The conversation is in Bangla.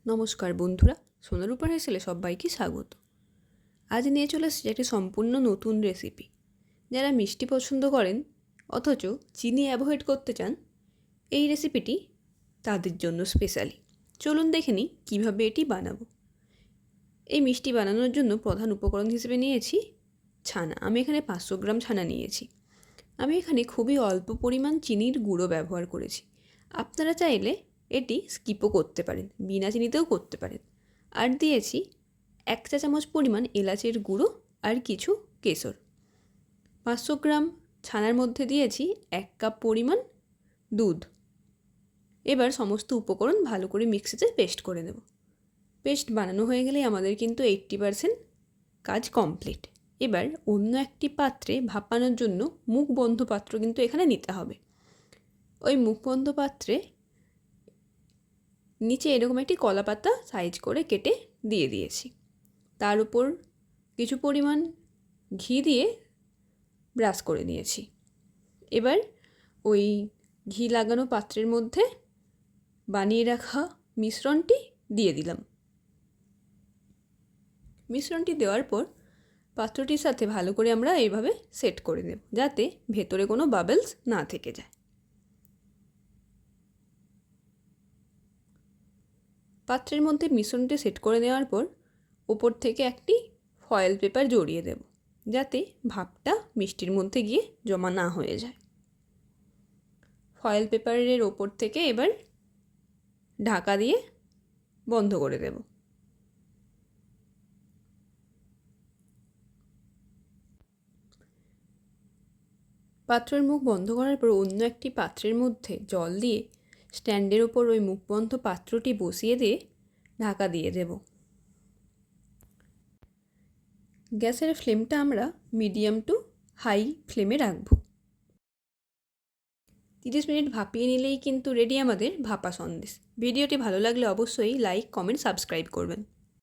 নমস্কার বন্ধুরা, সোনারূপার হেসেলে সবাইকে স্বাগত। আজ নিয়ে চলে এসেছি একটি সম্পূর্ণ নতুন রেসিপি। যারা মিষ্টি পছন্দ করেন অথচ চিনি অ্যাভয়েড করতে চান, এই রেসিপিটি তাদের জন্য স্পেশালি। চলুন দেখে নিই কীভাবে এটি বানাবো। এই মিষ্টি বানানোর জন্য প্রধান উপকরণ হিসেবে নিয়েছি ছানা। আমি এখানে 500 গ্রাম ছানা নিয়েছি। আমি এখানে খুবই অল্প পরিমাণ চিনির গুঁড়ো ব্যবহার করেছি। আপনারা চাইলে এটি স্কিপও করতে পারেন, বিনা চিনিতেও করতে পারেন। আর দিয়েছি 1 চা চামচ পরিমাণ এলাচের গুঁড়ো আর কিছু কেশর। 500 গ্রাম ছানার মধ্যে দিয়েছি 1 কাপ পরিমাণ দুধ। এবার সমস্ত উপকরণ ভালো করে মিক্সিতে পেস্ট করে নেব। পেস্ট বানানো হয়ে গেলেই আমাদের কিন্তু 80% কাজ কমপ্লিট। এবার অন্য একটি পাত্রে ভাপানোর জন্য মুখ বন্ধ পাত্র কিন্তু এখানে নিতে হবে। ওই মুখ বন্ধ পাত্রে নিচে এরকম একটি কলা পাতা সাইজ করে কেটে দিয়ে দিয়েছি। তার উপর কিছু পরিমাণ ঘি দিয়ে ব্রাশ করে নিয়েছি। এবার ওই ঘি লাগানো পাত্রের মধ্যে বানিয়ে রাখা মিশ্রণটি দিয়ে দিলাম। মিশ্রণটি দেওয়ার পর পাত্রটির সাথে ভালো করে আমরা এইভাবে সেট করে দেব, যাতে ভেতরে কোনো বাবলস না থেকে যায়। পাত্রের মধ্যে মিশ্রণটি সেট করে নেওয়ার পর উপর থেকে একটি ফয়েল পেপার জড়িয়ে দেব, যাতে ভাপটা মিষ্টির মধ্যে গিয়ে জমা না হয়ে যায়। ফয়েল পেপারের ওপর থেকে এবার ঢাকা দিয়ে বন্ধ করে দেব। পাত্রের মুখ বন্ধ করার পর অন্য একটি পাত্রের মধ্যে জল দিয়ে স্ট্যান্ডের ওপর ওই মুখ বন্ধ পাত্রটি বসিয়ে দিয়ে ঢাকা দিয়ে দেব। গ্যাসের ফ্লেমটা আমরা মিডিয়াম টু হাই ফ্লেমে রাখব। 30 মিনিট ভাপিয়ে নিলেই কিন্তু রেডি আমাদের ভাপা সন্দেশ। ভিডিওটি ভালো লাগলে অবশ্যই লাইক, কমেন্ট, সাবস্ক্রাইব করবেন।